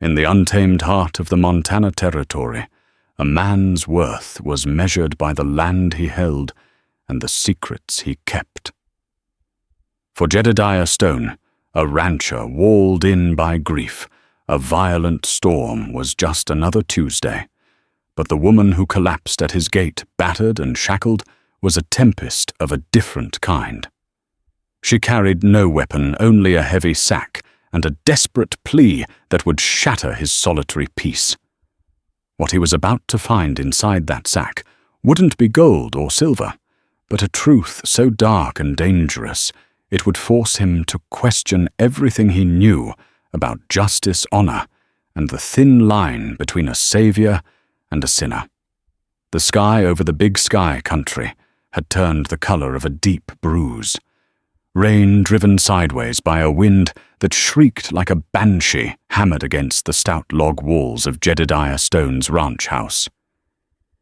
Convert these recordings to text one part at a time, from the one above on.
In the untamed heart of the Montana Territory, a man's worth was measured by the land he held and the secrets he kept. For Jedediah Stone, a rancher walled in by grief, a violent storm was just another Tuesday. But the woman who collapsed at his gate, battered and shackled, was a tempest of a different kind. She carried no weapon, only a heavy sack and a desperate plea that would shatter his solitary peace. What he was about to find inside that sack wouldn't be gold or silver, but a truth so dark and dangerous it would force him to question everything he knew about justice, honor, and the thin line between a savior and a sinner. The sky over the Big Sky country had turned the color of a deep bruise. Rain driven sideways by a wind that shrieked like a banshee hammered against the stout log walls of Jedediah Stone's ranch house.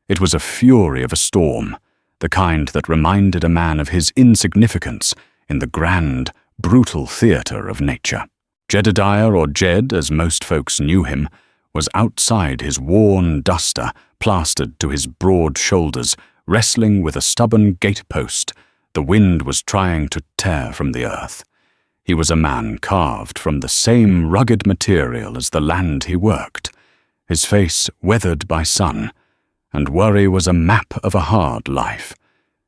It was a fury of a storm, the kind that reminded a man of his insignificance in the grand, brutal theater of nature. Jedediah, or Jed as most folks knew him, was outside his worn duster plastered to his broad shoulders, wrestling with a stubborn gatepost the wind was trying to tear from the earth. He was a man carved from the same rugged material as the land he worked, his face weathered by sun, and worry was a map of a hard life.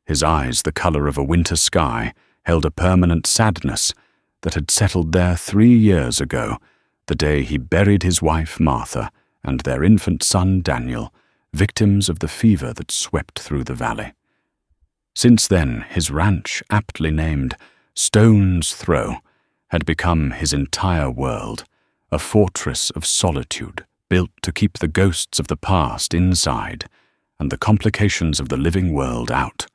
His eyes, the color of a winter sky, held a permanent sadness that had settled there 3 years ago, the day he buried his wife Martha and their infant son Daniel, victims of the fever that swept through the valley. Since then, his ranch, aptly named Stone's Throw, had become his entire world, a fortress of solitude built to keep the ghosts of the past inside and the complications of the living world out.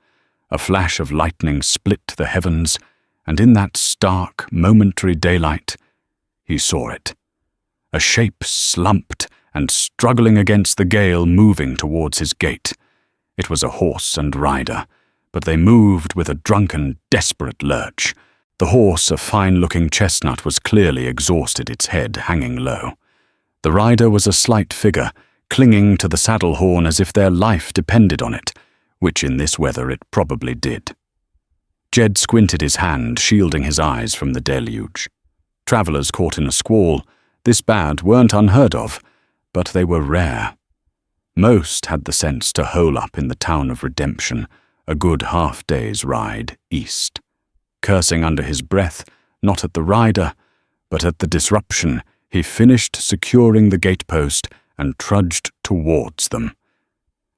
A flash of lightning split the heavens, and in that stark, momentary daylight, he saw it. A shape slumped and struggling against the gale, moving towards his gate. It was a horse and rider, but they moved with a drunken, desperate lurch. The horse, a fine-looking chestnut, was clearly exhausted, its head hanging low. The rider was a slight figure, clinging to the saddle horn as if their life depended on it, which in this weather it probably did. Jed squinted his hand, shielding his eyes from the deluge. Travelers caught in a squall, this bad, weren't unheard of, but they were rare. Most had the sense to hole up in the town of Redemption, a good half-day's ride east. Cursing under his breath, not at the rider, but at the disruption, he finished securing the gatepost and trudged towards them.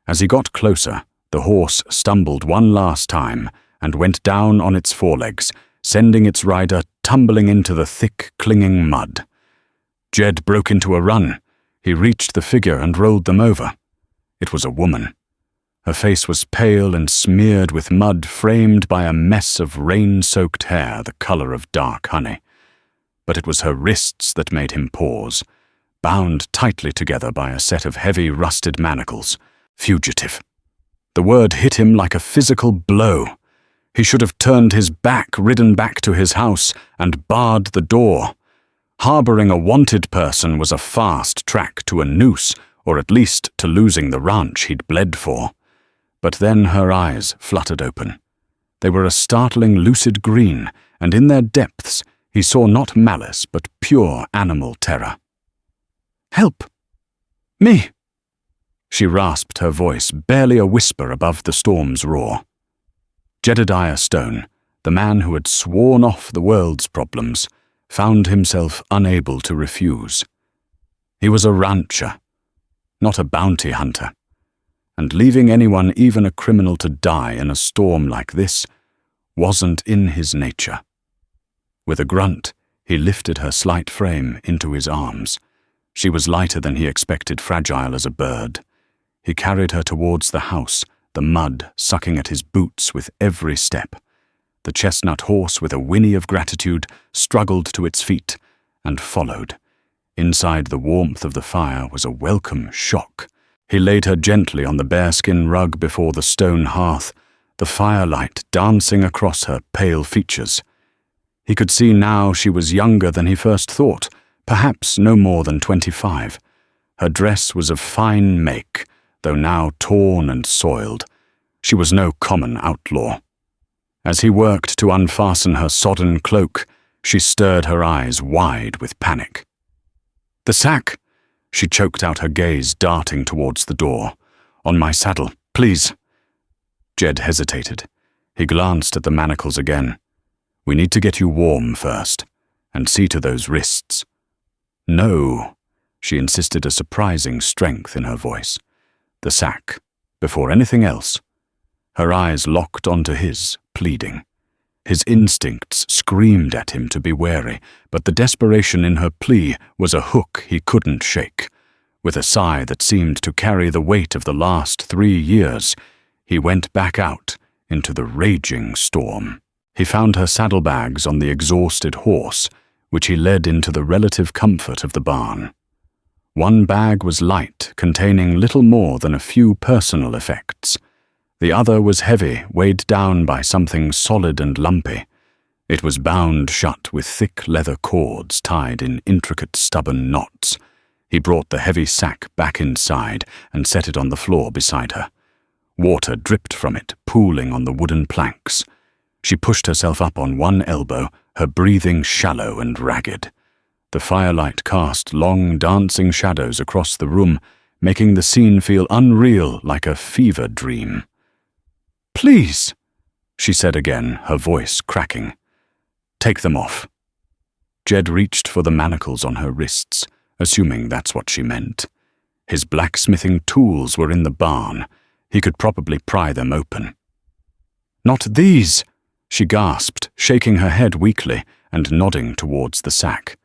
As he got closer, the horse stumbled one last time and went down on its forelegs, sending its rider tumbling into the thick, clinging mud. Jed broke into a run. He reached the figure and rolled them over. It was a woman. Her face was pale and smeared with mud, framed by a mess of rain-soaked hair the color of dark honey. But it was her wrists that made him pause, bound tightly together by a set of heavy, rusted manacles. Fugitive. The word hit him like a physical blow. He should have turned his back, ridden back to his house, and barred the door. Harboring a wanted person was a fast track to a noose, or at least to losing the ranch he'd bled for. But then her eyes fluttered open. They were a startling lucid green, and in their depths he saw not malice but pure animal terror. "Help! Me!" She rasped her voice, barely a whisper above the storm's roar. Jedediah Stone, the man who had sworn off the world's problems, found himself unable to refuse. He was a rancher, not a bounty hunter, and leaving anyone, even a criminal, to die in a storm like this wasn't in his nature. With a grunt, he lifted her slight frame into his arms. She was lighter than he expected, fragile as a bird. He carried her towards the house, the mud sucking at his boots with every step. The chestnut horse, with a whinny of gratitude, struggled to its feet and followed. Inside the warmth of the fire was a welcome shock. He laid her gently on the bearskin rug before the stone hearth, the firelight dancing across her pale features. He could see now she was younger than he first thought, perhaps no more than 25. Her dress was of fine make, though now torn and soiled. She was no common outlaw. As he worked to unfasten her sodden cloak, she stirred her eyes wide with panic. "The sack!" She choked out, her gaze darting towards the door. "On my saddle, please." Jed hesitated. He glanced at the manacles again. "We need to get you warm first, and see to those wrists." "No," she insisted, a surprising strength in her voice. "The sack, before anything else." Her eyes locked onto his, pleading. His instincts screamed at him to be wary, but the desperation in her plea was a hook he couldn't shake. With a sigh that seemed to carry the weight of the last 3 years, he went back out into the raging storm. He found her saddlebags on the exhausted horse, which he led into the relative comfort of the barn. One bag was light, containing little more than a few personal effects. The other was heavy, weighed down by something solid and lumpy. It was bound shut with thick leather cords tied in intricate stubborn knots. He brought the heavy sack back inside and set it on the floor beside her. Water dripped from it, pooling on the wooden planks. She pushed herself up on one elbow, her breathing shallow and ragged. The firelight cast long, dancing shadows across the room, making the scene feel unreal, like a fever dream. "Please," she said again, her voice cracking. "Take them off." Jed reached for the manacles on her wrists, assuming that's what she meant. His blacksmithing tools were in the barn. He could probably pry them open. "Not these," she gasped, shaking her head weakly and nodding towards the sack.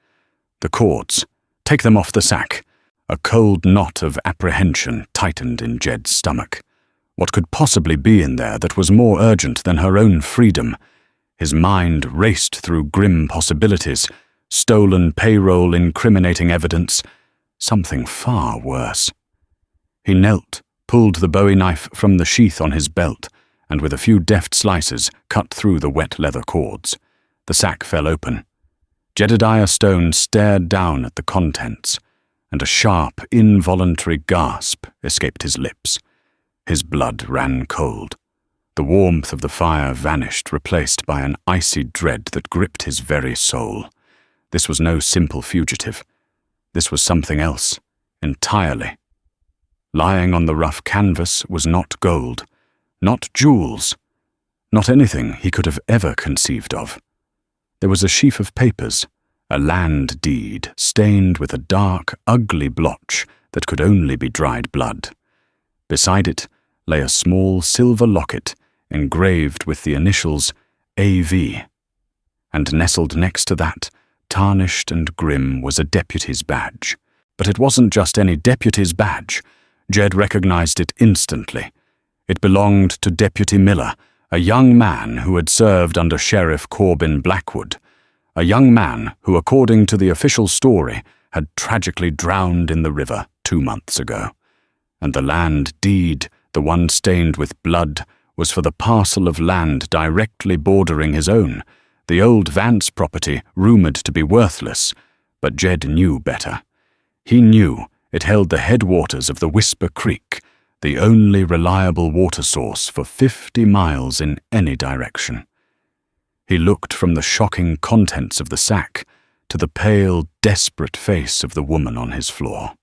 "The cords. Take them off the sack." A cold knot of apprehension tightened in Jed's stomach. What could possibly be in there that was more urgent than her own freedom? His mind raced through grim possibilities, stolen payroll, incriminating evidence, something far worse. He knelt, pulled the bowie knife from the sheath on his belt, and with a few deft slices cut through the wet leather cords. The sack fell open. Jedediah Stone stared down at the contents, and a sharp, involuntary gasp escaped his lips. His blood ran cold. The warmth of the fire vanished, replaced by an icy dread that gripped his very soul. This was no simple fugitive. This was something else, entirely. Lying on the rough canvas was not gold, not jewels, not anything he could have ever conceived of. There was a sheaf of papers, a land deed stained with a dark, ugly blotch that could only be dried blood. Beside it lay a small silver locket engraved with the initials A.V., and nestled next to that, tarnished and grim, was a deputy's badge. But it wasn't just any deputy's badge. Jed recognized it instantly. It belonged to Deputy Miller, a young man who had served under Sheriff Corbin Blackwood, a young man who, according to the official story, had tragically drowned in the river 2 months ago. And the land deed, the one stained with blood, was for the parcel of land directly bordering his own, the old Vance property rumored to be worthless, but Jed knew better. He knew it held the headwaters of the Whisper Creek, the only reliable water source for 50 miles in any direction. He looked from the shocking contents of the sack to the pale, desperate face of the woman on his floor.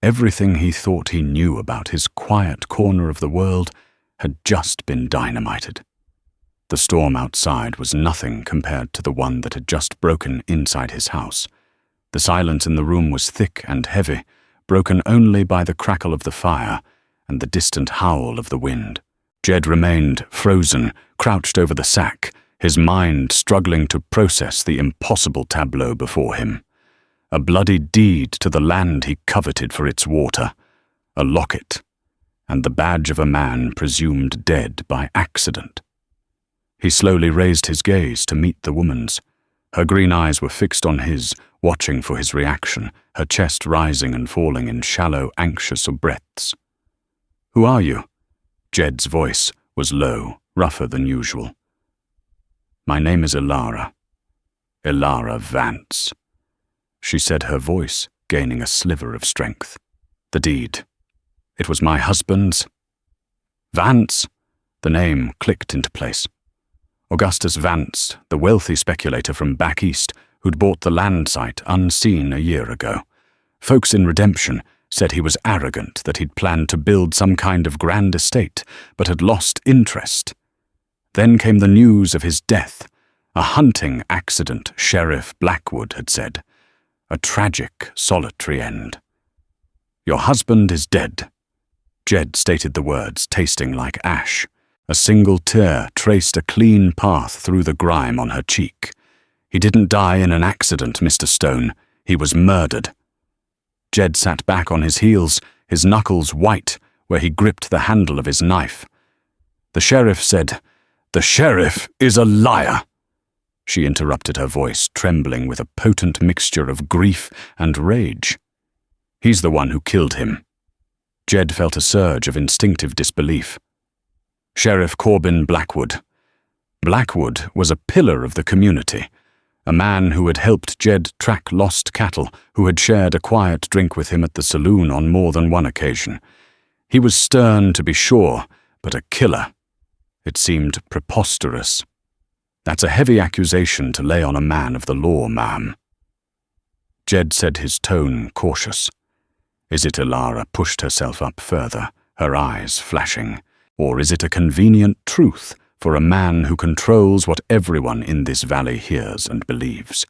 Everything he thought he knew about his quiet corner of the world had just been dynamited. The storm outside was nothing compared to the one that had just broken inside his house. The silence in the room was thick and heavy, broken only by the crackle of the fire and the distant howl of the wind. Jed remained frozen, crouched over the sack, his mind struggling to process the impossible tableau before him. A bloody deed to the land he coveted for its water, a locket, and the badge of a man presumed dead by accident. He slowly raised his gaze to meet the woman's. Her green eyes were fixed on his, watching for his reaction, her chest rising and falling in shallow, anxious breaths. "Who are you?" Jed's voice was low, rougher than usual. "My name is Elara. Elara Vance." she said, her voice gaining a sliver of strength. The deed. It was my husband's. Vance? The name clicked into place. Augustus Vance, the wealthy speculator from back east who'd bought the land site unseen a year ago. Folks in Redemption said he was arrogant, that he'd planned to build some kind of grand estate, but had lost interest. Then came the news of his death, a hunting accident, Sheriff Blackwood had said. A tragic, solitary end. Your husband is dead. Jed stated the words, tasting like ash. A single tear traced a clean path through the grime on her cheek. He didn't die in an accident, Mr. Stone. He was murdered. Jed sat back on his heels, his knuckles white where he gripped the handle of his knife. The sheriff said, "The sheriff is a liar." She interrupted, her voice trembling with a potent mixture of grief and rage. He's the one who killed him. Jed felt a surge of instinctive disbelief. Sheriff Corbin Blackwood. Blackwood was a pillar of the community, a man who had helped Jed track lost cattle, who had shared a quiet drink with him at the saloon on more than one occasion. He was stern, to be sure, but a killer. It seemed preposterous. That's a heavy accusation to lay on a man of the law, ma'am. Jed said, his tone cautious. Is it Ilara pushed herself up further, her eyes flashing? Or is it a convenient truth for a man who controls what everyone in this valley hears and believes?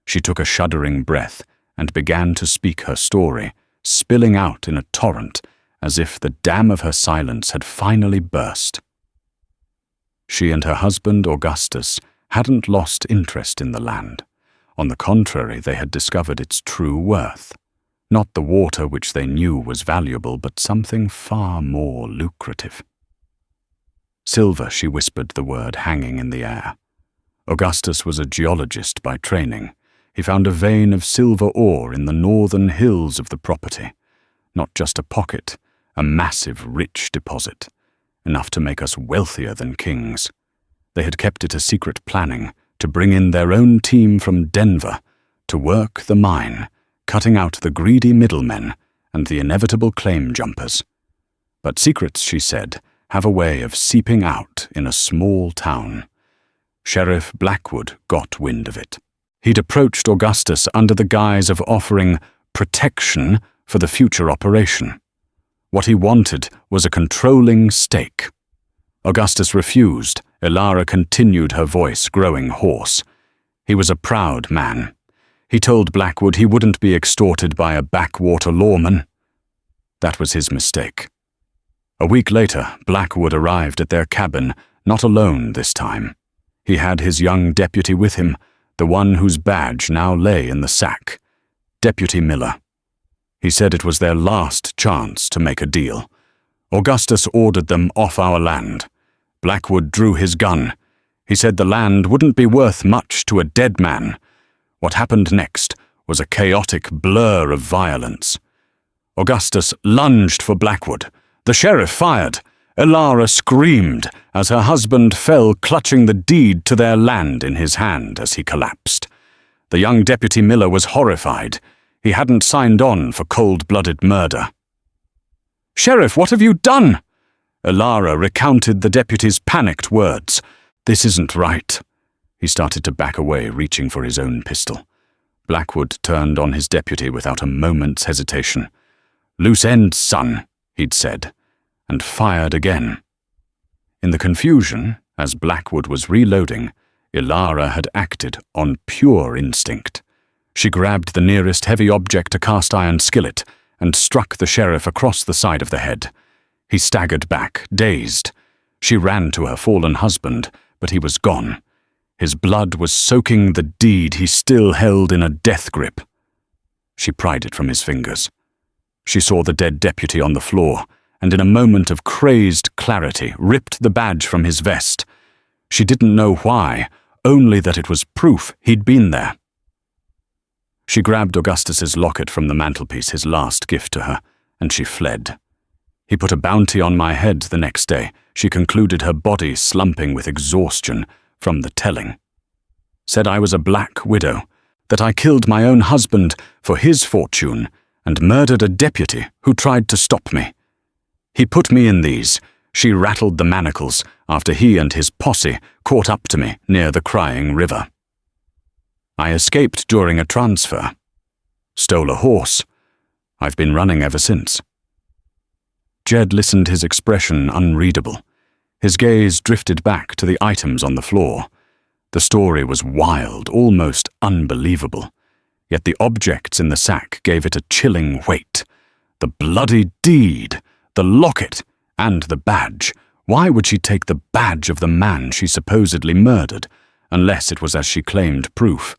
She took a shuddering breath and began to speak her story, spilling out in a torrent, as if the dam of her silence had finally burst. She and her husband, Augustus, hadn't lost interest in the land. On the contrary, they had discovered its true worth. Not the water which they knew was valuable, but something far more lucrative. Silver, she whispered the word hanging in the air. Augustus was a geologist by training. He found a vein of silver ore in the northern hills of the property. Not just a pocket, a massive, rich deposit, enough to make us wealthier than kings. They had kept it a secret, planning to bring in their own team from Denver to work the mine, cutting out the greedy middlemen and the inevitable claim jumpers. But secrets, she said, have a way of seeping out in a small town. Sheriff Blackwood got wind of it. He'd approached Augustus under the guise of offering protection for the future operation. What he wanted was a controlling stake. Augustus refused. Ilara continued, her voice growing hoarse. He was a proud man. He told Blackwood he wouldn't be extorted by a backwater lawman. That was his mistake. A week later, Blackwood arrived at their cabin, not alone this time. He had his young deputy with him, the one whose badge now lay in the sack, Deputy Miller. He said it was their last chance to make a deal. Augustus ordered them off our land. Blackwood drew his gun. He said the land wouldn't be worth much to a dead man. What happened next was a chaotic blur of violence. Augustus lunged for Blackwood. The sheriff fired. Ilara screamed as her husband fell, clutching the deed to their land in his hand as he collapsed. The young Deputy Miller was horrified. He hadn't signed on for cold-blooded murder. "Sheriff, what have you done?" Ilara recounted the deputy's panicked words. "This isn't right." He started to back away, reaching for his own pistol. Blackwood turned on his deputy without a moment's hesitation. "Loose ends, son," he'd said, and fired again. In the confusion, as Blackwood was reloading, Ilara had acted on pure instinct. She grabbed the nearest heavy object, a cast-iron skillet, and struck the sheriff across the side of the head. He staggered back, dazed. She ran to her fallen husband, but he was gone. His blood was soaking the deed he still held in a death grip. She pried it from his fingers. She saw the dead deputy on the floor, and in a moment of crazed clarity ripped the badge from his vest. She didn't know why, only that it was proof he'd been there. She grabbed Augustus's locket from the mantelpiece, his last gift to her, and she fled. He put a bounty on my head the next day, she concluded, her body slumping with exhaustion from the telling. Said I was a black widow, that I killed my own husband for his fortune and murdered a deputy who tried to stop me. He put me in these. She rattled the manacles after he and his posse caught up to me near the crying river. I escaped during a transfer. Stole a horse. I've been running ever since." Jed listened, his expression unreadable. His gaze drifted back to the items on the floor. The story was wild, almost unbelievable. Yet the objects in the sack gave it a chilling weight. The bloody deed, the locket, and the badge. Why would she take the badge of the man she supposedly murdered, unless it was as she claimed proof?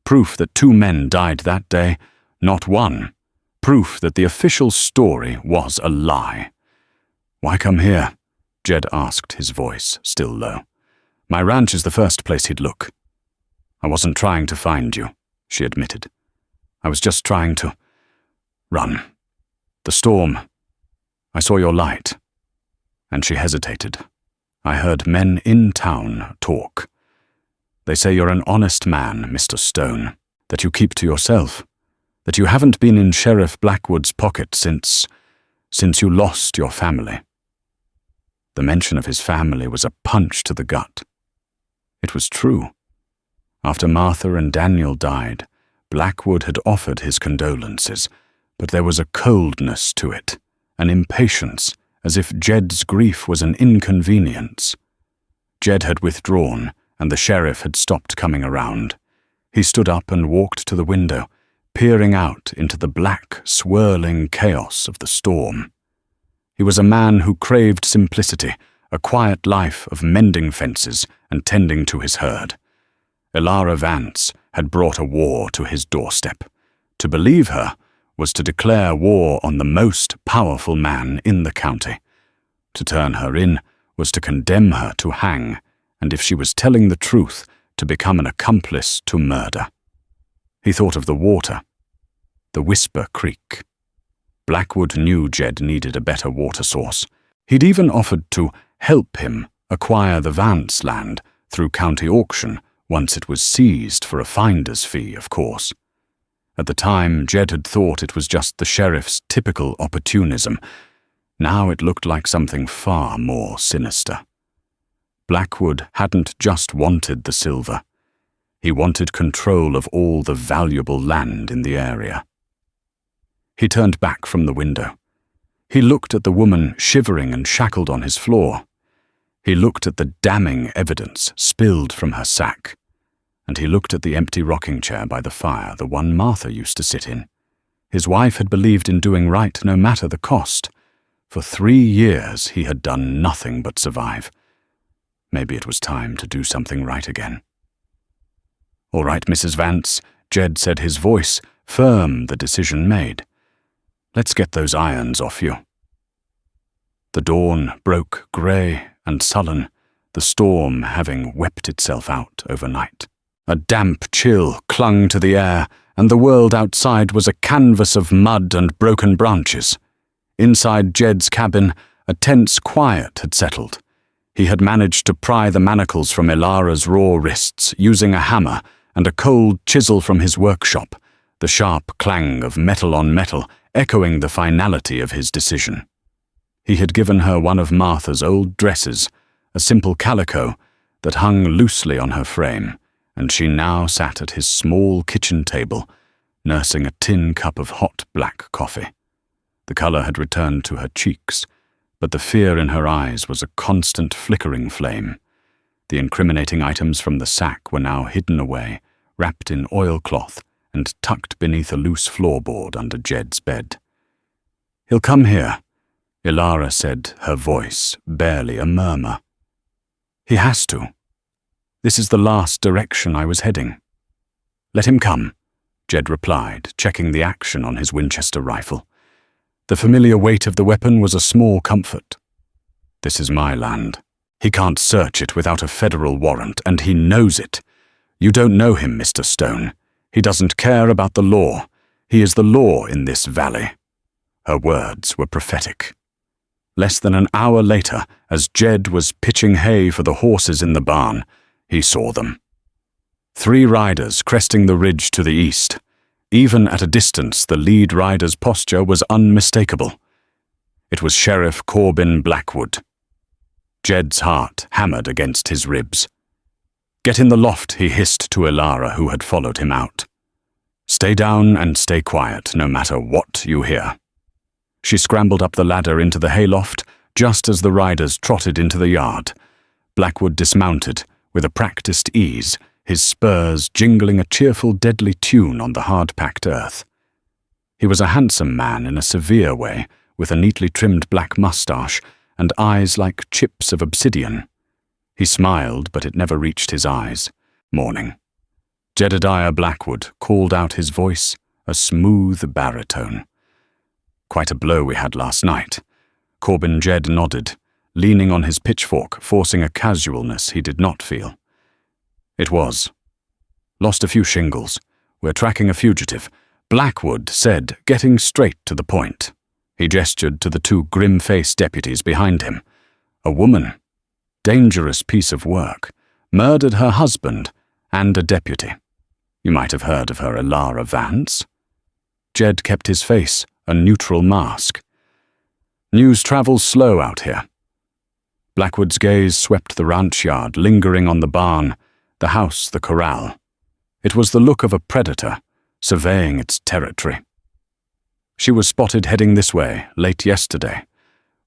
Proof that 2 men died that day, not one. Proof that the official story was a lie. "Why come here?" Jed asked, his voice still low. "My ranch is the first place he'd look." "I wasn't trying to find you," she admitted. "I was just trying to run. The storm. I saw your light." And she hesitated. "I heard men in town talk. They say you're an honest man, Mr. Stone, that you keep to yourself, that you haven't been in Sheriff Blackwood's pocket since you lost your family." The mention of his family was a punch to the gut. It was true. After Martha and Daniel died, Blackwood had offered his condolences, but there was a coldness to it, an impatience, as if Jed's grief was an inconvenience. Jed had withdrawn, and the sheriff had stopped coming around. He stood up and walked to the window, peering out into the black, swirling chaos of the storm. He was a man who craved simplicity, a quiet life of mending fences and tending to his herd. Elara Vance had brought a war to his doorstep. To believe her was to declare war on the most powerful man in the county. To turn her in was to condemn her to hang, and if she was telling the truth, to become an accomplice to murder. He thought of the water, the Whisper Creek. Blackwood knew Jed needed a better water source. He'd even offered to help him acquire the Vance land through county auction once it was seized, for a finder's fee, of course. At the time, Jed had thought it was just the sheriff's typical opportunism. Now it looked like something far more sinister. Blackwood hadn't just wanted the silver. He wanted control of all the valuable land in the area. He turned back from the window. He looked at the woman shivering and shackled on his floor. He looked at the damning evidence spilled from her sack. And he looked at the empty rocking chair by the fire, the one Martha used to sit in. His wife had believed in doing right no matter the cost. For 3 years he had done nothing but survive. Maybe it was time to do something right again. "All right, Mrs. Vance," Jed said, his voice firm, the decision made. "Let's get those irons off you." The dawn broke grey and sullen, the storm having wept itself out overnight. A damp chill clung to the air, and the world outside was a canvas of mud and broken branches. Inside Jed's cabin, a tense quiet had settled. He had managed to pry the manacles from Elara's raw wrists using a hammer and a cold chisel from his workshop, the sharp clang of metal on metal echoing the finality of his decision. He had given her one of Martha's old dresses, a simple calico that hung loosely on her frame, and she now sat at his small kitchen table, nursing a tin cup of hot black coffee. The color had returned to her cheeks, but the fear in her eyes was a constant flickering flame. The incriminating items from the sack were now hidden away, wrapped in oilcloth and tucked beneath a loose floorboard under Jed's bed. "He'll come here," Elara said, her voice barely a murmur. "He has to. This is the last direction I was heading." "Let him come," Jed replied, checking the action on his Winchester rifle. The familiar weight of the weapon was a small comfort. "This is my land. He can't search it without a federal warrant, and he knows it. You don't know him, Mr. Stone. He doesn't care about the law. He is the law in this valley." Her words were prophetic. Less than an hour later, as Jed was pitching hay for the horses in the barn, he saw them. 3 riders cresting the ridge to the east. Even at a distance, the lead rider's posture was unmistakable. It was Sheriff Corbin Blackwood. Jed's heart hammered against his ribs. "Get in the loft," he hissed to Ilara, who had followed him out. "Stay down and stay quiet, no matter what you hear." She scrambled up the ladder into the hayloft just as the riders trotted into the yard. Blackwood dismounted with a practiced ease, his spurs jingling a cheerful, deadly tune on the hard-packed earth. He was a handsome man in a severe way, with a neatly trimmed black moustache and eyes like chips of obsidian. He smiled, but it never reached his eyes. "Morning." Jedediah Blackwood called out, his voice a smooth baritone. "Quite a blow we had last night." Corbin Jed nodded, leaning on his pitchfork, forcing a casualness he did not feel. "It was. Lost a few shingles. We're tracking a fugitive," Blackwood said, getting straight to the point. He gestured to the 2 grim-faced deputies behind him. "A woman. Dangerous piece of work. Murdered her husband and a deputy. You might have heard of her, Ilara Vance." Jed kept his face a neutral mask. "News travels slow out here." Blackwood's gaze swept the ranch yard, lingering on the barn, the house, the corral. It was the look of a predator, surveying its territory. "She was spotted heading this way late yesterday,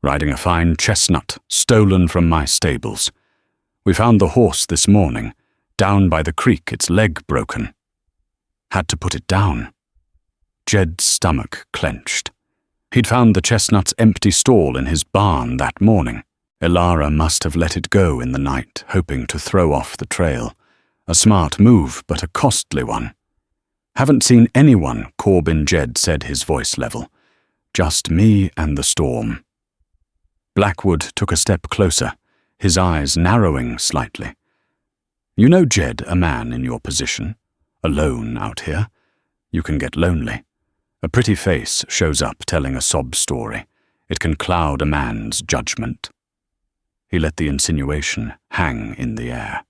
riding a fine chestnut stolen from my stables. We found the horse this morning, down by the creek, its leg broken. Had to put it down." Jed's stomach clenched. He'd found the chestnut's empty stall in his barn that morning. Ilara must have let it go in the night, hoping to throw off the trail. A smart move, but a costly one. "Haven't seen anyone," Corbin Jed said, his voice level. "Just me and the storm." Blackwood took a step closer, his eyes narrowing slightly. "You know, Jed, a man in your position, alone out here, you can get lonely. A pretty face shows up telling a sob story. It can cloud a man's judgment." He let the insinuation hang in the air.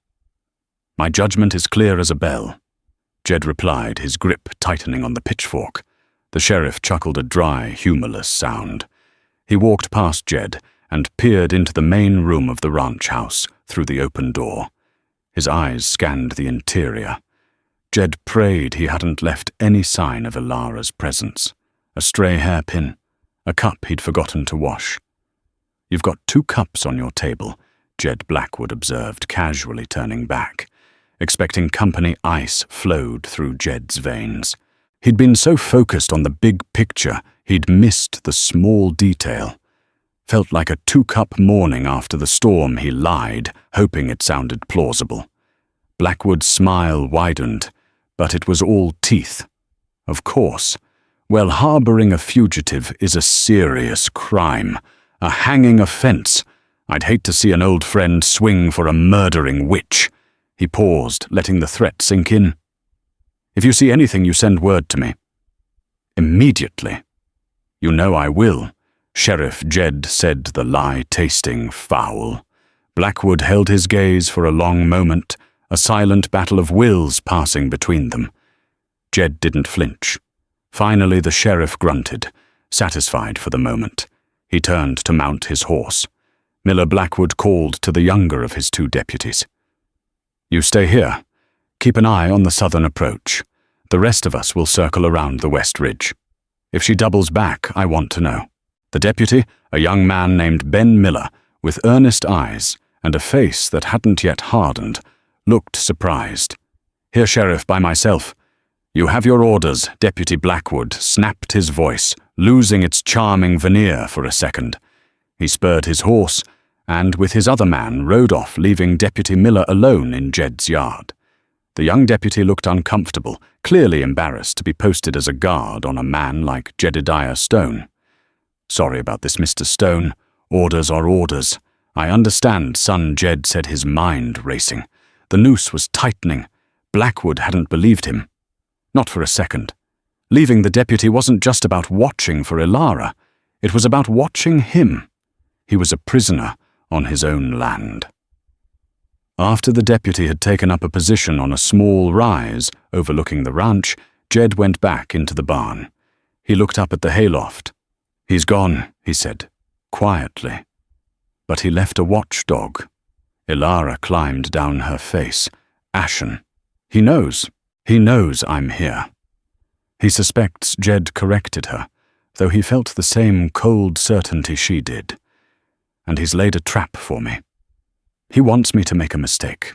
"My judgment is clear as a bell," Jed replied, his grip tightening on the pitchfork. The sheriff chuckled a dry, humorless sound. He walked past Jed and peered into the main room of the ranch house through the open door. His eyes scanned the interior. Jed prayed he hadn't left any sign of Ilara's presence. A stray hairpin, a cup he'd forgotten to wash. "You've got 2 cups on your table," Jed Blackwood observed, casually turning back. Expecting company, ice flowed through Jed's veins. He'd been so focused on the big picture, he'd missed the small detail. Felt like a 2-cup morning after the storm, he lied, hoping it sounded plausible. Blackwood's smile widened, but it was all teeth. Of course. Well, harboring a fugitive is a serious crime, a hanging offense. I'd hate to see an old friend swing for a murdering witch. He paused, letting the threat sink in. "If you see anything, you send word to me." "Immediately." "You know I will," Sheriff Jed said, the lie tasting foul. Blackwood held his gaze for a long moment, a silent battle of wills passing between them. Jed didn't flinch. Finally, the sheriff grunted, satisfied for the moment. He turned to mount his horse. Miller Blackwood called to the younger of his 2 deputies. "You stay here. Keep an eye on the southern approach. The rest of us will circle around the west ridge. If she doubles back, I want to know." The deputy, a young man named Ben Miller, with earnest eyes and a face that hadn't yet hardened, looked surprised. "Here, Sheriff, by myself." "You have your orders," Deputy Blackwood snapped his voice, losing its charming veneer for a second. He spurred his horse, and with his other man rode off, leaving Deputy Miller alone in Jed's yard. The young deputy looked uncomfortable, clearly embarrassed to be posted as a guard on a man like Jedediah Stone. "Sorry about this, Mr. Stone. Orders are orders. I understand," son Jed said, his mind racing. The noose was tightening. Blackwood hadn't believed him. Not for a second. Leaving the deputy wasn't just about watching for Ilara. It was about watching him. He was a prisoner on his own land. After the deputy had taken up a position on a small rise overlooking the ranch, Jed went back into the barn. He looked up at the hayloft. "He's gone," he said, quietly. But he left a watchdog. Ilara climbed down her face, ashen. He knows I'm here." He suspects Jed corrected her, though he felt the same cold certainty she did. "And he's laid a trap for me. He wants me to make a mistake."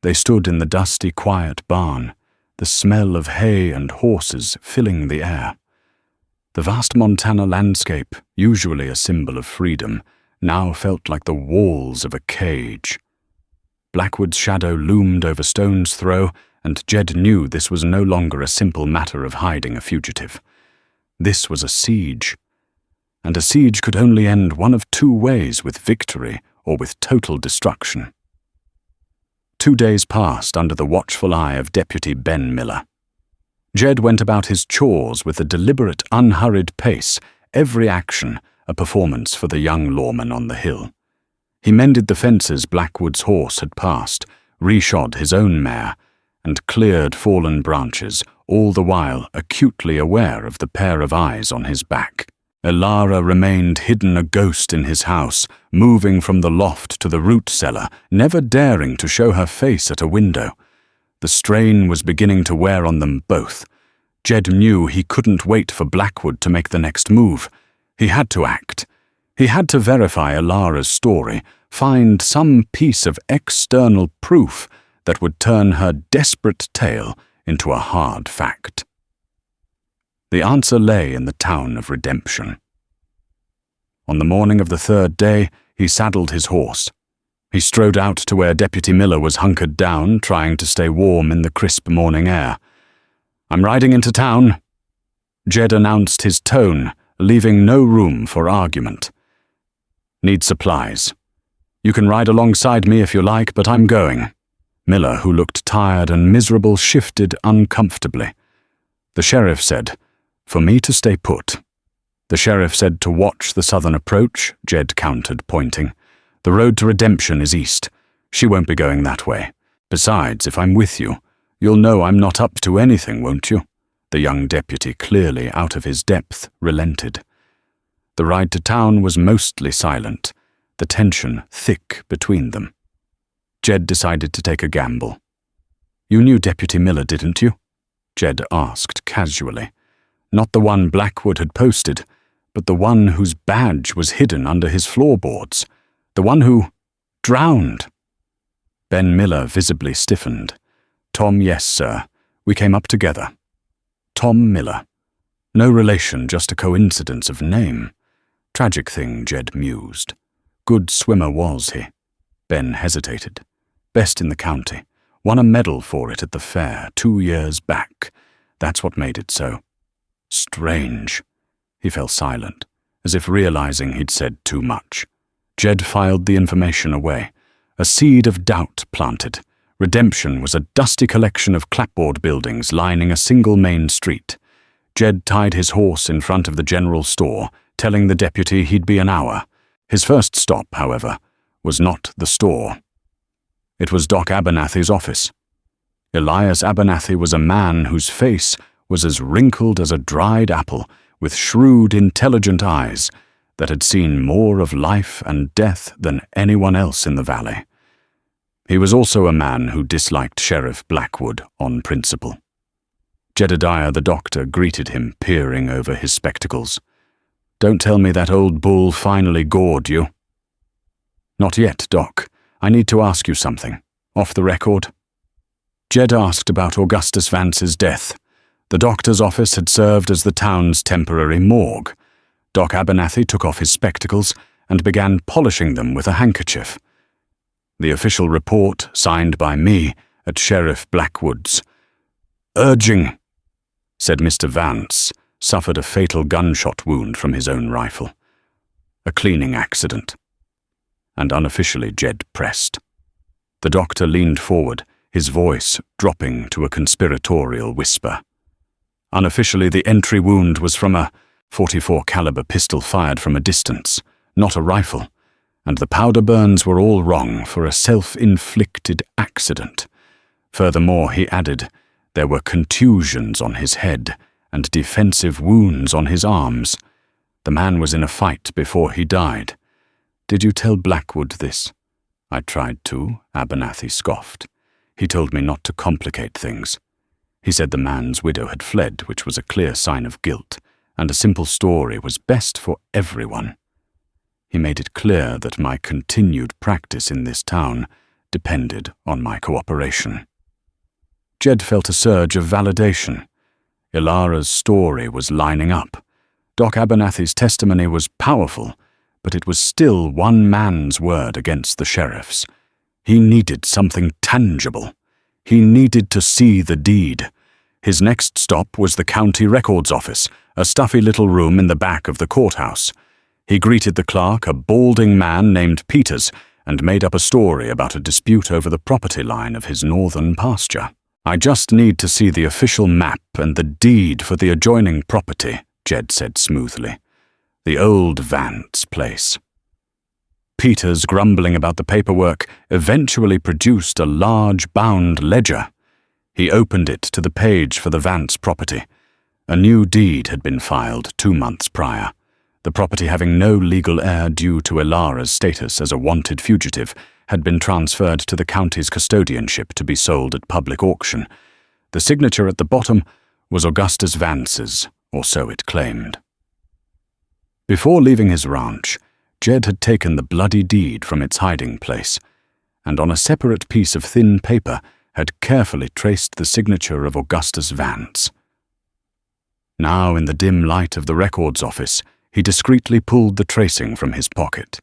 They stood in the dusty, quiet barn, the smell of hay and horses filling the air. The vast Montana landscape, usually a symbol of freedom, now felt like the walls of a cage. Blackwood's shadow loomed over Stone's Throw, and Jed knew this was no longer a simple matter of hiding a fugitive. This was a siege, and a siege could only end one of two ways: with victory or with total destruction. 2 days passed under the watchful eye of Deputy Ben Miller. Jed went about his chores with a deliberate, unhurried pace, every action a performance for the young lawman on the hill. He mended the fences Blackwood's horse had passed, reshod his own mare, and cleared fallen branches, all the while acutely aware of the pair of eyes on his back. Ilara remained hidden, a ghost in his house, moving from the loft to the root cellar, never daring to show her face at a window. The strain was beginning to wear on them both. Jed knew he couldn't wait for Blackwood to make the next move. He had to act. He had to verify Ilara's story, find some piece of external proof that would turn her desperate tale into a hard fact. The answer lay in the town of Redemption. On the morning of the 3rd day, he saddled his horse. He strode out to where Deputy Miller was hunkered down, trying to stay warm in the crisp morning air. "I'm riding into town," Jed announced, his tone leaving no room for argument. "Need supplies. You can ride alongside me if you like, but I'm going." Miller, who looked tired and miserable, shifted uncomfortably. The sheriff said, "For me to stay put." The sheriff said to watch the southern approach, Jed countered, pointing. "The road to Redemption is east. She won't be going that way. Besides, if I'm with you, you'll know I'm not up to anything, won't you?" The young deputy, clearly out of his depth, relented. The ride to town was mostly silent, the tension thick between them. Jed decided to take a gamble. "You knew Deputy Miller, didn't you?" Jed asked casually. Not the one Blackwood had posted, but the one whose badge was hidden under his floorboards. The one who drowned. Ben Miller visibly stiffened. "Tom, yes, sir. We came up together." Tom Miller. No relation, just a coincidence of name. Tragic thing, Jed mused. Good swimmer was he. Ben hesitated. Best in the county. Won a medal for it at the fair 2 years back. That's what made it so. Strange. He fell silent, as if realizing he'd said too much. Jed filed the information away. A seed of doubt planted. Redemption was a dusty collection of clapboard buildings lining a single main street. Jed tied his horse in front of the general store, telling the deputy he'd be an hour. His first stop, however, was not the store. It was Doc Abernathy's office. Elias Abernathy was a man whose face was as wrinkled as a dried apple, with shrewd, intelligent eyes that had seen more of life and death than anyone else in the valley. He was also a man who disliked Sheriff Blackwood on principle. Jedediah the doctor greeted him, peering over his spectacles. "Don't tell me that old bull finally gored you." "Not yet, Doc. I need to ask you something. Off the record." Jed asked about Augustus Vance's death. The doctor's office had served as the town's temporary morgue. Doc Abernathy took off his spectacles and began polishing them with a handkerchief. The official report, signed by me, at Sheriff Blackwood's. "Urging," said Mr. Vance, suffered a fatal gunshot wound from his own rifle. A cleaning accident. And unofficially Jed pressed. The doctor leaned forward, his voice dropping to a conspiratorial whisper. Unofficially, the entry wound was from a .44 caliber pistol fired from a distance, not a rifle, And the powder burns were all wrong for a self-inflicted accident. Furthermore, he added, there were contusions on his head and defensive wounds on his arms. The man was in a fight before he died. Did you tell Blackwood this? I tried to, Abernathy scoffed. He told me not to complicate things. He said the man's widow had fled, which was a clear sign of guilt, and a simple story was best for everyone. He made it clear that my continued practice in this town depended on my cooperation. Jed felt a surge of validation. Ilara's story was lining up. Doc Abernathy's testimony was powerful, but it was still one man's word against the sheriff's. He needed something tangible. He needed to see the deed. His next stop was the county records office, a stuffy little room in the back of the courthouse. He greeted the clerk, a balding man named Peters, and made up a story about a dispute over the property line of his northern pasture. I just need to see the official map and the deed for the adjoining property, Jed said smoothly. The old Vance place. Peters, grumbling about the paperwork, eventually produced a large bound ledger. He opened it to the page for the Vance property. A new deed had been filed 2 months prior. The property, having no legal heir due to Ilara's status as a wanted fugitive, had been transferred to the county's custodianship to be sold at public auction. The signature at the bottom was Augustus Vance's, or so it claimed. Before leaving his ranch, Jed had taken the bloody deed from its hiding place, and on a separate piece of thin paper had carefully traced the signature of Augustus Vance. Now, in the dim light of the records office, he discreetly pulled the tracing from his pocket.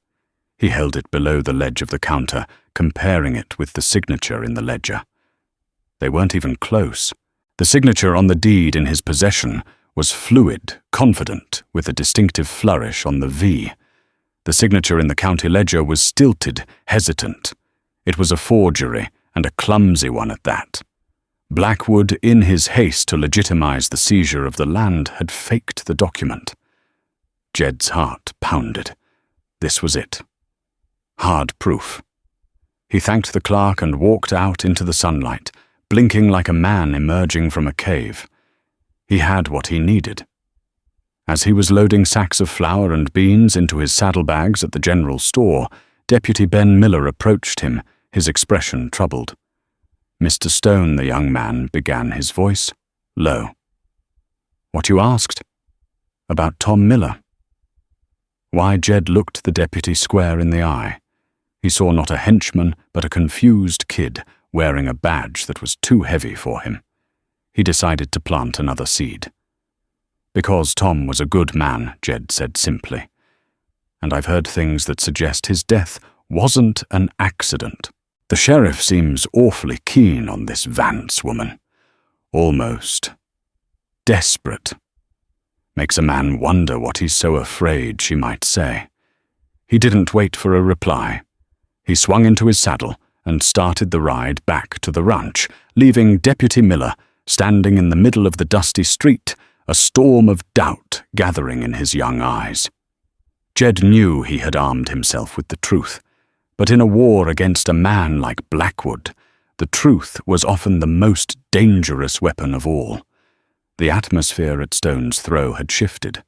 He held it below the ledge of the counter, comparing it with the signature in the ledger. They weren't even close. The signature on the deed in his possession was fluid, confident, with a distinctive flourish on the V. The signature in the county ledger was stilted, hesitant. It was a forgery, and a clumsy one at that. Blackwood, in his haste to legitimize the seizure of the land, had faked the document. Jed's heart pounded. This was it. Hard proof. He thanked the clerk and walked out into the sunlight, blinking like a man emerging from a cave. He had what he needed. As he was loading sacks of flour and beans into his saddlebags at the general store, Deputy Ben Miller approached him, his expression troubled. Mr. Stone, the young man, began, his voice low. What you asked? About Tom Miller. Why, Jed looked the deputy square in the eye. He saw not a henchman, but a confused kid wearing a badge that was too heavy for him. He decided to plant another seed. Because Tom was a good man, Jed said simply. And I've heard things that suggest his death wasn't an accident. The sheriff seems awfully keen on this Vance woman. Almost desperate. Makes a man wonder what he's so afraid she might say. He didn't wait for a reply. He swung into his saddle and started the ride back to the ranch, leaving Deputy Miller standing in the middle of the dusty street, a storm of doubt gathering in his young eyes. Jed knew he had armed himself with the truth, but in a war against a man like Blackwood, the truth was often the most dangerous weapon of all. The atmosphere at Stone's Throw had shifted.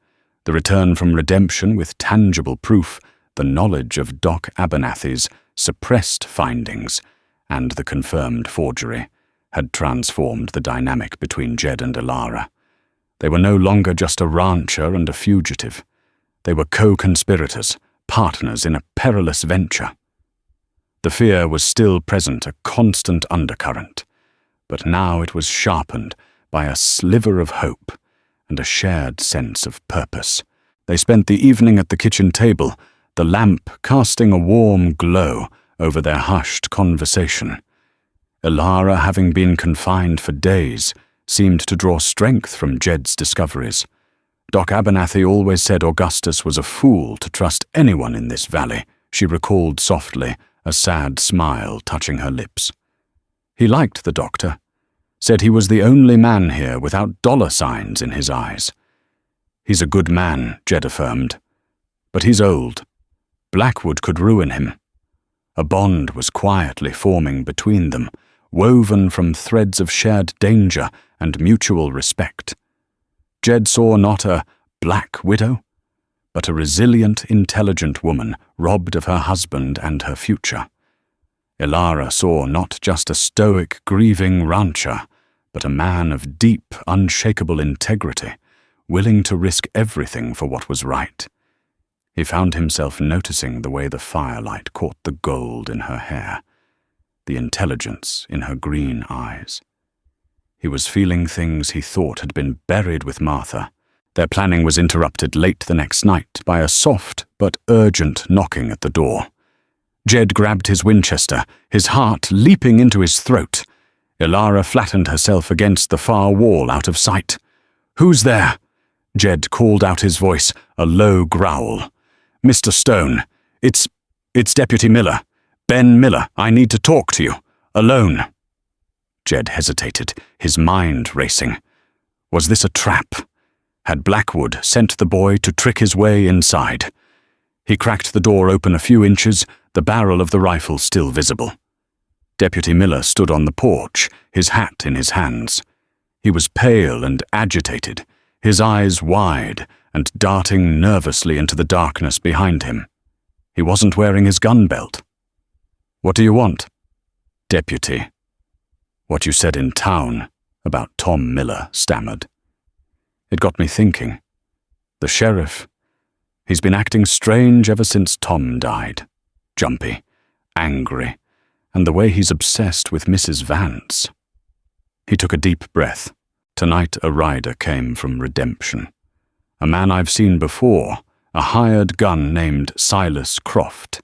The return from redemption with tangible proof, the knowledge of Doc Abernathy's suppressed findings, and the confirmed forgery, had transformed the dynamic between Jed and Ilara. They were no longer just a rancher and a fugitive. They were co-conspirators, partners in a perilous venture. The fear was still present, a constant undercurrent, but now it was sharpened by a sliver of hope and a shared sense of purpose. They spent the evening at the kitchen table, the lamp casting a warm glow over their hushed conversation. Ilara, having been confined for days, seemed to draw strength from Jed's discoveries. Doc Abernathy always said Augustus was a fool to trust anyone in this valley, she recalled softly, a sad smile touching her lips. He liked the doctor, said he was the only man here without dollar signs in his eyes. He's a good man, Jed affirmed, but he's old. Blackwood could ruin him. A bond was quietly forming between them, woven from threads of shared danger and mutual respect. Jed saw not a black widow, but a resilient, intelligent woman robbed of her husband and her future. Ilara saw not just a stoic, grieving rancher, but a man of deep, unshakable integrity, willing to risk everything for what was right. He found himself noticing the way the firelight caught the gold in her hair, the intelligence in her green eyes. He was feeling things he thought had been buried with Martha. Their planning was interrupted late the next night by a soft but urgent knocking at the door. Jed grabbed his Winchester, his heart leaping into his throat. Ilara flattened herself against the far wall out of sight. "Who's there?" Jed called out his voice, a low growl. "Mr. Stone, it's Deputy Miller. Ben Miller, I need to talk to you. Alone." Jed hesitated, his mind racing. Was this a trap? Had Blackwood sent the boy to trick his way inside? He cracked the door open a few inches, the barrel of the rifle still visible. Deputy Miller stood on the porch, his hat in his hands. He was pale and agitated, his eyes wide and darting nervously into the darkness behind him. He wasn't wearing his gun belt. "What do you want?" "Deputy. What you said in town about Tom Miller," stammered. It got me thinking. The sheriff, he's been acting strange ever since Tom died. Jumpy, angry, and the way he's obsessed with Mrs. Vance. He took a deep breath. Tonight a rider came from Redemption. A man I've seen before, a hired gun named Silas Croft.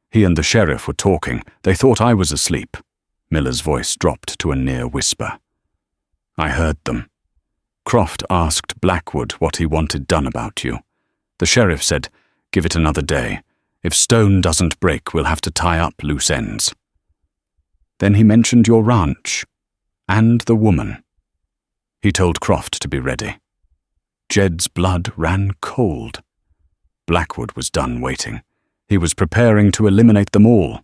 He and the sheriff were talking. They thought I was asleep. Miller's voice dropped to a near whisper. I heard them. Croft asked Blackwood what he wanted done about you. The sheriff said, "Give it another day. If Stone doesn't break, we'll have to tie up loose ends." Then he mentioned your ranch, and the woman. He told Croft to be ready. Jed's blood ran cold. Blackwood was done waiting. He was preparing to eliminate them all.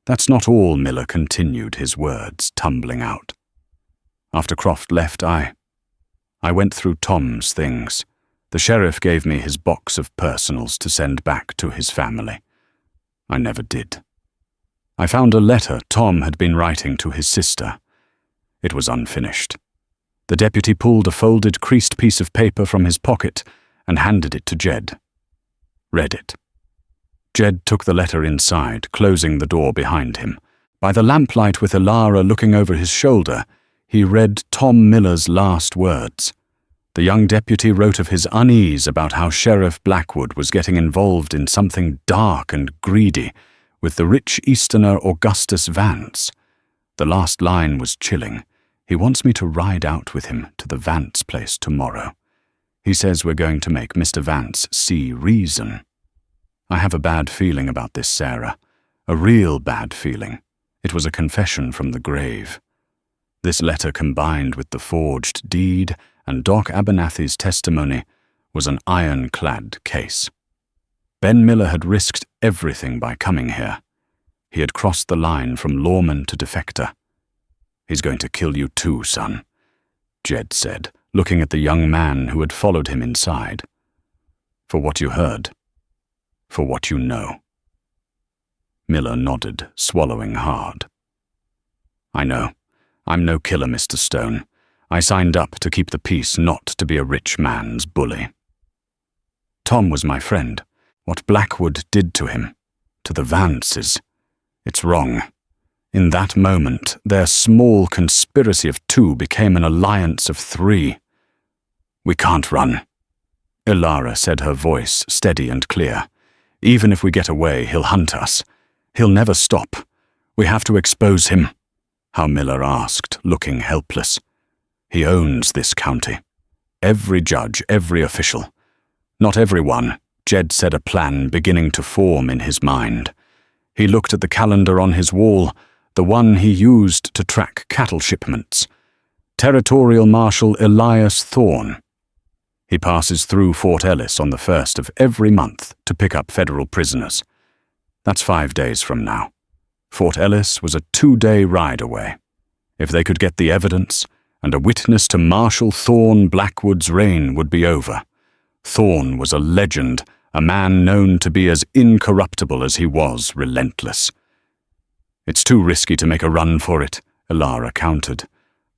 That's not all, Miller continued, his words tumbling out. After Croft left, I went through Tom's things. The sheriff gave me his box of personals to send back to his family. I never did. I found a letter Tom had been writing to his sister. It was unfinished. The deputy pulled a folded, creased piece of paper from his pocket and handed it to Jed. Read it. Jed took the letter inside, closing the door behind him. By the lamplight with Ilara looking over his shoulder, he read Tom Miller's last words. The young deputy wrote of his unease about how Sheriff Blackwood was getting involved in something dark and greedy with the rich Easterner Augustus Vance. The last line was chilling. He wants me to ride out with him to the Vance place tomorrow. He says we're going to make Mr. Vance see reason. I have a bad feeling about this, Sarah. A real bad feeling. It was a confession from the grave. This letter, combined with the forged deed and Doc Abernathy's testimony, was an ironclad case. Ben Miller had risked everything by coming here. He had crossed the line from lawman to defector. He's going to kill you too, son, Jed said, looking at the young man who had followed him inside. For what you heard. For what you know. Miller nodded, swallowing hard. I know. I'm no killer, Mr. Stone. I signed up to keep the peace, not to be a rich man's bully. Tom was my friend. What Blackwood did to him, to the Vances, it's wrong. In that moment, their small conspiracy of two became an alliance of three. We can't run. Ilara said, her voice steady and clear. Even if we get away, he'll hunt us. He'll never stop. We have to expose him. How Miller asked, looking helpless. He owns this county. Every judge, every official. Not everyone, Jed said, a plan beginning to form in his mind. He looked at the calendar on his wall, the one he used to track cattle shipments. Territorial Marshal Elias Thorne. He passes through Fort Ellis on the 1st of every month to pick up federal prisoners. That's 5 days from now. Fort Ellis was a 2-day ride away. If they could get the evidence, and a witness to Marshal Thorne Blackwood's reign would be over. Thorne was a legend, a man known to be as incorruptible as he was relentless. It's too risky to make a run for it, Elara countered.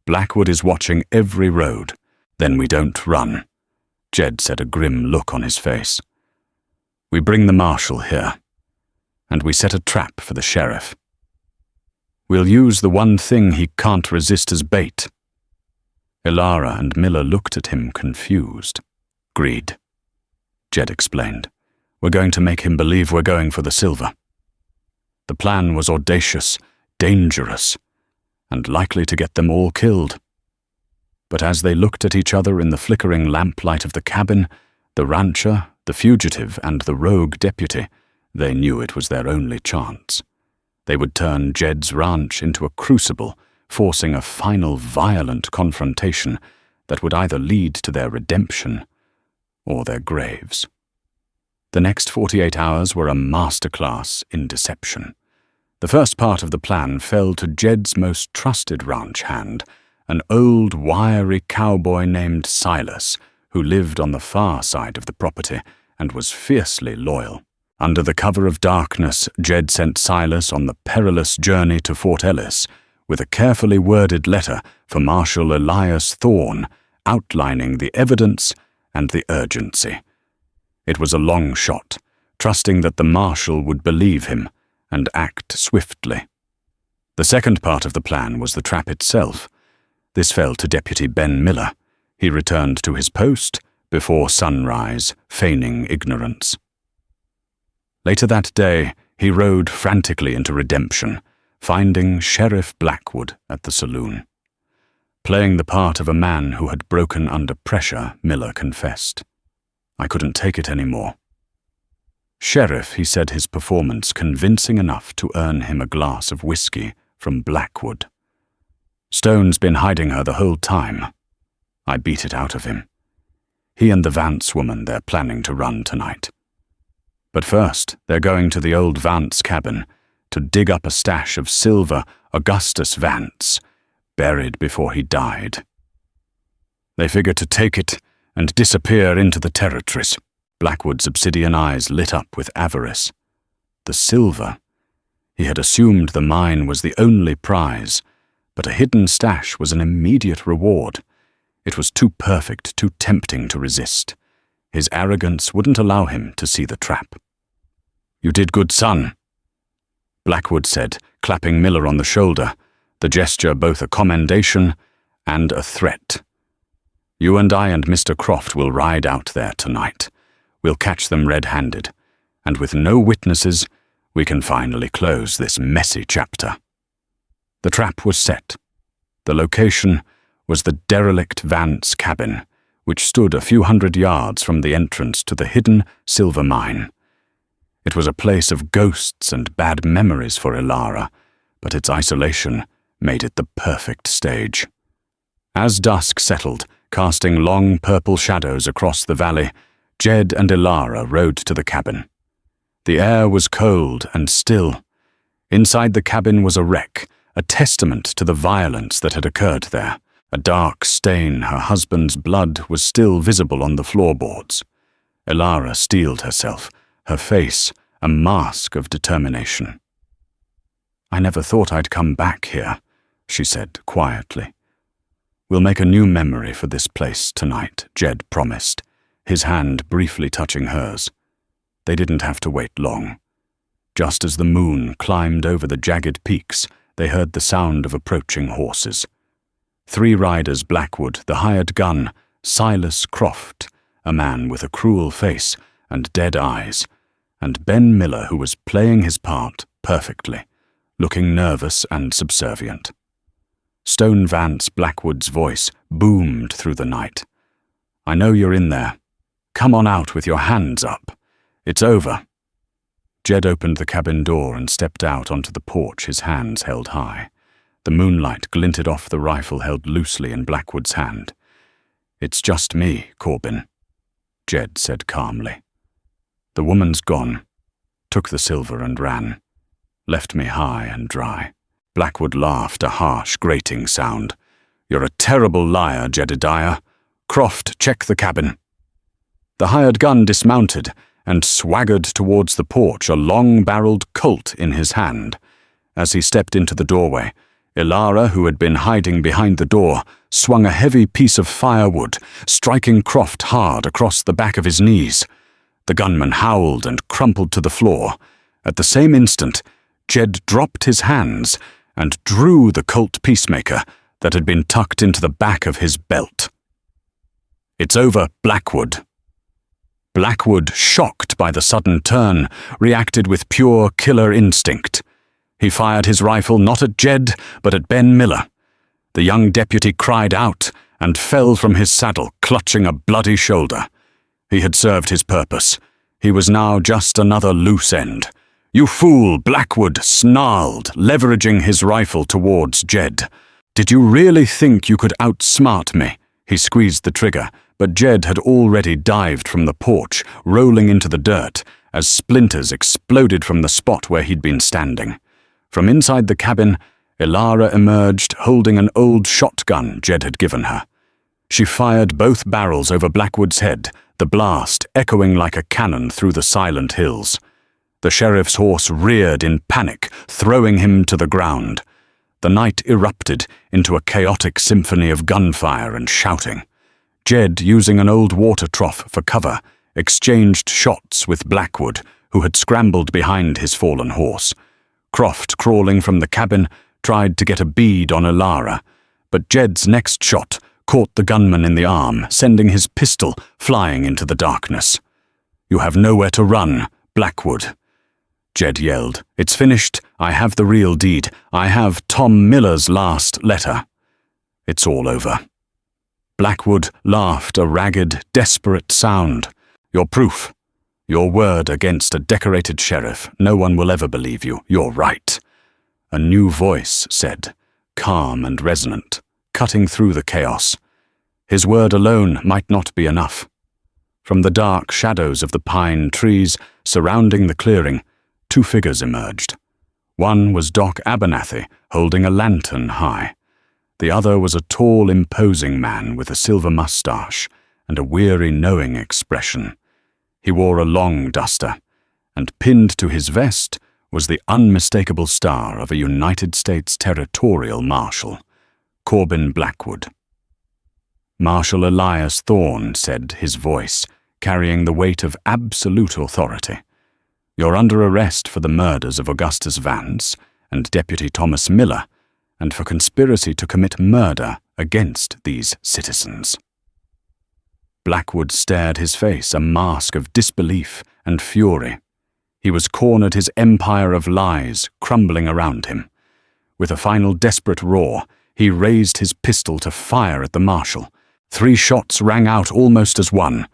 Blackwood is watching every road. Then we don't run. Jed said, a grim look on his face. We bring the marshal here, and we set a trap for the sheriff. We'll use the one thing he can't resist as bait. Elara and Miller looked at him confused. Greed, Jed explained. We're going to make him believe we're going for the silver. The plan was audacious, dangerous, and likely to get them all killed. But as they looked at each other in the flickering lamplight of the cabin, the rancher, the fugitive, and the rogue deputy, they knew it was their only chance. They would turn Jed's ranch into a crucible, forcing a final violent confrontation that would either lead to their redemption or their graves. The next 48 hours were a masterclass in deception. The first part of the plan fell to Jed's most trusted ranch hand, an old, wiry cowboy named Silas, who lived on the far side of the property and was fiercely loyal. Under the cover of darkness, Jed sent Silas on the perilous journey to Fort Ellis with a carefully worded letter for Marshal Elias Thorne, outlining the evidence and the urgency. It was a long shot, trusting that the marshal would believe him and act swiftly. The second part of the plan was the trap itself. This fell to Deputy Ben Miller. He returned to his post before sunrise, feigning ignorance. Later that day, he rode frantically into Redemption, finding Sheriff Blackwood at the saloon. Playing the part of a man who had broken under pressure, Miller confessed. I couldn't take it anymore. Sheriff, he said his performance convincing enough to earn him a glass of whiskey from Blackwood. Stone's been hiding her the whole time. I beat it out of him. He and the Vance woman they're planning to run tonight. But first, they're going to the old Vance cabin to dig up a stash of silver Augustus Vance, buried before he died. They figure to take it and disappear into the territories. Blackwood's obsidian eyes lit up with avarice. The silver. He had assumed the mine was the only prize, but a hidden stash was an immediate reward. It was too perfect, too tempting to resist. His arrogance wouldn't allow him to see the trap. You did good, son, Blackwood said, clapping Miller on the shoulder, the gesture both a commendation and a threat. You and I and Mr. Croft will ride out there tonight. We'll catch them red-handed, and with no witnesses, we can finally close this messy chapter. The trap was set. The location was the derelict Vance cabin, which stood a few hundred yards from the entrance to the hidden silver mine. It was a place of ghosts and bad memories for Elara, but its isolation made it the perfect stage. As dusk settled, casting long purple shadows across the valley, Jed and Elara rode to the cabin. The air was cold and still. Inside the cabin was a wreck, a testament to the violence that had occurred there. A dark stain, her husband's blood, was still visible on the floorboards. Elara steeled herself, her face a mask of determination. I never thought I'd come back here, she said quietly. We'll make a new memory for this place tonight, Jed promised, his hand briefly touching hers. They didn't have to wait long. Just as the moon climbed over the jagged peaks, they heard the sound of approaching horses. 3 riders Blackwood, the hired gun, Silas Croft, a man with a cruel face and dead eyes, and Ben Miller, who was playing his part perfectly, looking nervous and subservient. Stone Vance Blackwood's voice boomed through the night. I know you're in there. Come on out with your hands up. It's over. Jed opened the cabin door and stepped out onto the porch, his hands held high. The moonlight glinted off the rifle held loosely in Blackwood's hand. It's just me, Corbin, Jed said calmly. The woman's gone, took the silver and ran, left me high and dry. Blackwood laughed, a harsh, grating sound. You're a terrible liar, Jedediah. Croft, check the cabin. The hired gun dismounted and swaggered towards the porch, a long-barreled Colt in his hand. As he stepped into the doorway, Ilara, who had been hiding behind the door, swung a heavy piece of firewood, striking Croft hard across the back of his knees. The gunman howled and crumpled to the floor. At the same instant, Jed dropped his hands and drew the Colt peacemaker that had been tucked into the back of his belt. It's over, Blackwood. Blackwood, shocked by the sudden turn, reacted with pure killer instinct. He fired his rifle not at Jed, but at Ben Miller. The young deputy cried out and fell from his saddle, clutching a bloody shoulder. He had served his purpose. He was now just another loose end. You fool, Blackwood snarled, leveraging his rifle towards Jed. Did you really think you could outsmart me? He squeezed the trigger, but Jed had already dived from the porch, rolling into the dirt, as splinters exploded from the spot where he'd been standing. From inside the cabin, Ilara emerged, holding an old shotgun Jed had given her. She fired both barrels over Blackwood's head, the blast echoing like a cannon through the silent hills. The sheriff's horse reared in panic, throwing him to the ground. The night erupted into a chaotic symphony of gunfire and shouting. Jed, using an old water trough for cover, exchanged shots with Blackwood, who had scrambled behind his fallen horse. Croft, crawling from the cabin, tried to get a bead on Ilara, but Jed's next shot caught the gunman in the arm, sending his pistol flying into the darkness. You have nowhere to run, Blackwood. Jed yelled. It's finished. I have the real deed. I have Tom Miller's last letter. It's all over. Blackwood laughed a ragged, desperate sound. Your proof. Your word against a decorated sheriff. No one will ever believe you. You're right. A new voice said, calm and resonant, cutting through the chaos. His word alone might not be enough. From the dark shadows of the pine trees surrounding the clearing, two figures emerged. One was Doc Abernathy, holding a lantern high. The other was a tall, imposing man with a silver mustache and a weary, knowing expression. He wore a long duster, and pinned to his vest was the unmistakable star of a United States territorial marshal, Corbin Blackwood. Marshal Elias Thorne, said his voice, carrying the weight of absolute authority. You're under arrest for the murders of Augustus Vance and Deputy Thomas Miller, and for conspiracy to commit murder against these citizens. Blackwood stared his face, a mask of disbelief and fury. He was cornered, his empire of lies crumbling around him. With a final desperate roar, he raised his pistol to fire at the marshal. 3 shots rang out almost as one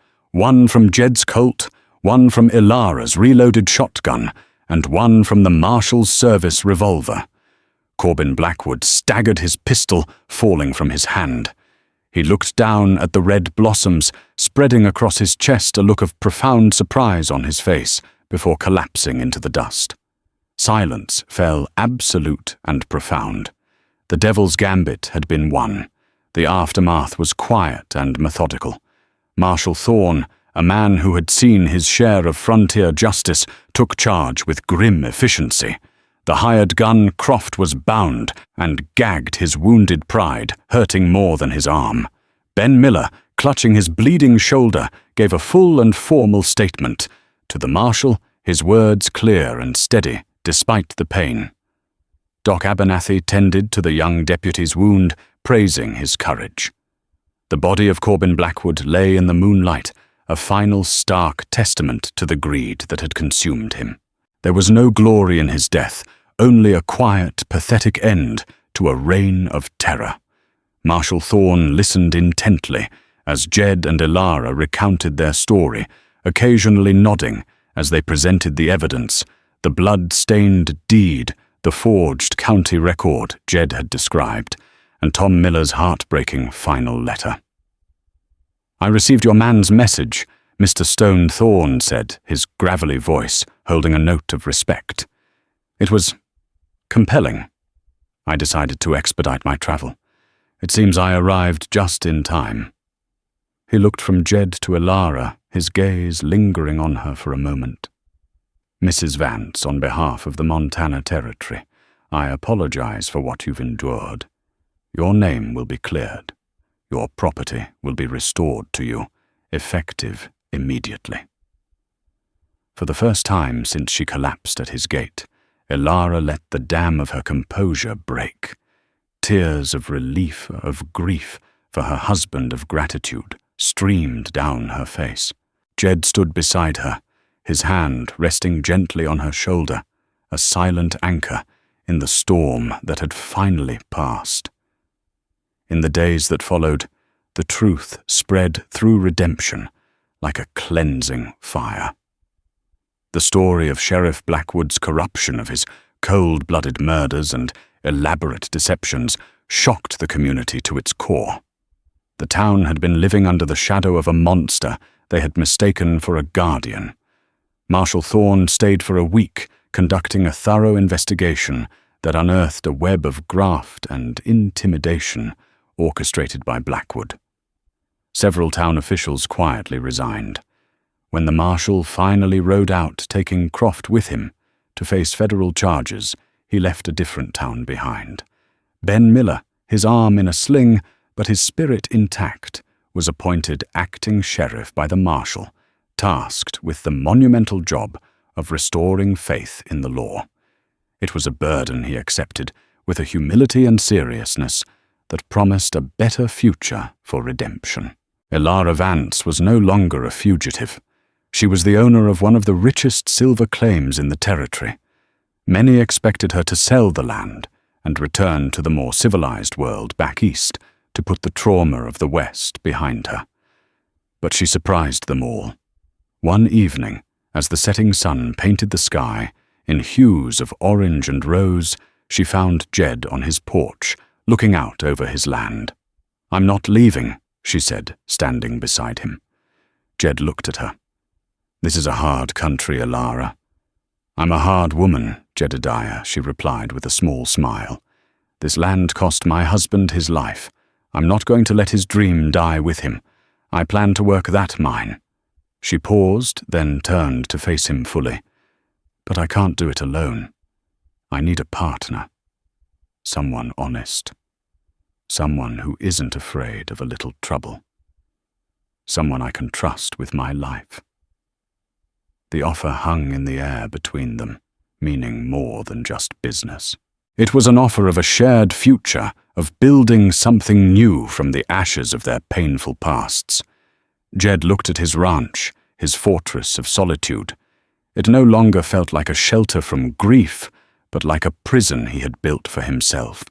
from Jed's Colt, one from Ilara's reloaded shotgun, and one from the marshal's service revolver. Corbin Blackwood staggered, his pistol falling from his hand. He looked down at the red blossoms, spreading across his chest, a look of profound surprise on his face, before collapsing into the dust. Silence fell, absolute and profound. The devil's gambit had been won. The aftermath was quiet and methodical. Marshal Thorne, a man who had seen his share of frontier justice, took charge with grim efficiency. The hired gun, Croft, was bound and gagged his wounded pride, hurting more than his arm. Ben Miller, clutching his bleeding shoulder, gave a full and formal statement. To the marshal, his words clear and steady, despite the pain. Doc Abernathy tended to the young deputy's wound, praising his courage. The body of Corbin Blackwood lay in the moonlight, a final stark testament to the greed that had consumed him. There was no glory in his death, only a quiet, pathetic end to a reign of terror. Marshal Thorne listened intently as Jed and Ilara recounted their story, occasionally nodding as they presented the evidence, the blood-stained deed, the forged county record Jed had described, and Tom Miller's heartbreaking final letter. I received your man's message, Mr. Stone Thorne said, his gravelly voice holding a note of respect. It was compelling. I decided to expedite my travel. It seems I arrived just in time. He looked from Jed to Elara, his gaze lingering on her for a moment. Mrs. Vance, on behalf of the Montana Territory, I apologize for what you've endured. Your name will be cleared. Your property will be restored to you, effective immediately. For the first time since she collapsed at his gate, Elara let the dam of her composure break. Tears of relief, of grief for her husband, of gratitude, streamed down her face. Jed stood beside her, his hand resting gently on her shoulder, a silent anchor in the storm that had finally passed. In the days that followed, the truth spread through redemption like a cleansing fire. The story of Sheriff Blackwood's corruption, of his cold-blooded murders and elaborate deceptions, shocked the community to its core. The town had been living under the shadow of a monster they had mistaken for a guardian. Marshal Thorne stayed for a week, conducting a thorough investigation that unearthed a web of graft and intimidation orchestrated by Blackwood. Several town officials quietly resigned. When the marshal finally rode out, taking Croft with him to face federal charges, he left a different town behind. Ben Miller, his arm in a sling, but his spirit intact, was appointed acting sheriff by the marshal, tasked with the monumental job of restoring faith in the law. It was a burden he accepted with a humility and seriousness that promised a better future for redemption. Elara Vance was no longer a fugitive. She was the owner of one of the richest silver claims in the territory. Many expected her to sell the land and return to the more civilized world back east to put the trauma of the West behind her. But she surprised them all. One evening, as the setting sun painted the sky in hues of orange and rose, she found Jed on his porch, looking out over his land. "I'm not leaving," she said, standing beside him. Jed looked at her. "This is a hard country, Elara." "I'm a hard woman, Jedediah," she replied with a small smile. "This land cost my husband his life. I'm not going to let his dream die with him. I plan to work that mine." She paused, then turned to face him fully. "But I can't do it alone. I need a partner. Someone honest. Someone who isn't afraid of a little trouble. Someone I can trust with my life." The offer hung in the air between them, meaning more than just business. It was an offer of a shared future, of building something new from the ashes of their painful pasts. Jed looked at his ranch, his fortress of solitude. It no longer felt like a shelter from grief, but like a prison he had built for himself.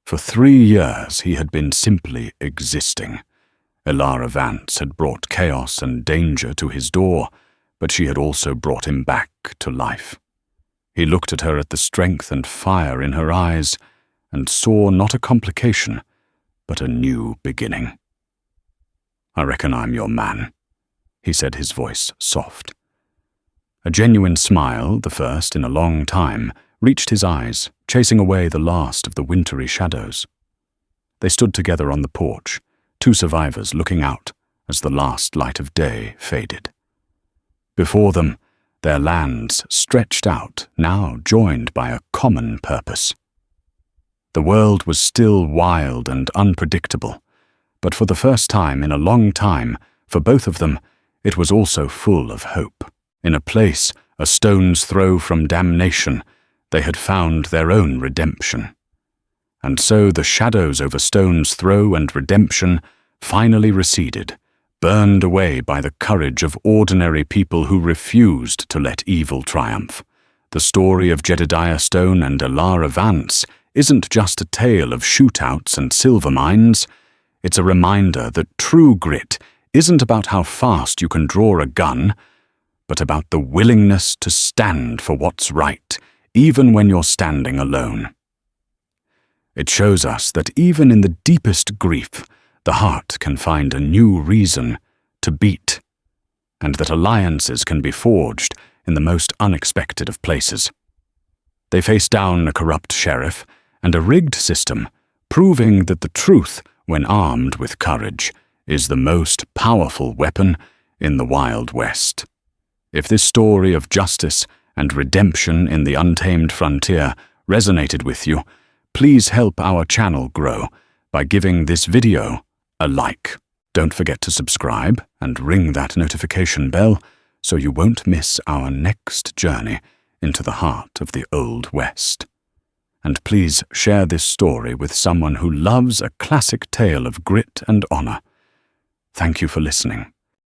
For 3 years he had been simply existing. Elara Vance had brought chaos and danger to his door, but she had also brought him back to life. He looked at her, at the strength and fire in her eyes, and saw not a complication, but a new beginning. "I reckon I'm your man," he said, his voice soft. A genuine smile, the first in a long time, reached his eyes, chasing away the last of the wintry shadows. They stood together on the porch, 2 survivors looking out as the last light of day faded. Before them, their lands stretched out, now joined by a common purpose. The world was still wild and unpredictable, but for the first time in a long time, for both of them, it was also full of hope. In a place a stone's throw from damnation, they had found their own redemption. And so the shadows over Stone's Throw and redemption finally receded, burned away by the courage of ordinary people who refused to let evil triumph. The story of Jedediah Stone and Elara Vance isn't just a tale of shootouts and silver mines. It's a reminder that true grit isn't about how fast you can draw a gun, but about the willingness to stand for what's right, even when you're standing alone. It shows us that even in the deepest grief, the heart can find a new reason to beat. and that alliances can be forged in the most unexpected of places. They face down a corrupt sheriff and a rigged system, proving that the truth, when armed with courage, is the most powerful weapon in the Wild West. If this story of justice and redemption in the untamed frontier resonated with you, please help our channel grow by giving this video a like. Don't forget to subscribe and ring that notification bell so you won't miss our next journey into the heart of the Old West. And please share this story with someone who loves a classic tale of grit and honor. Thank you for listening.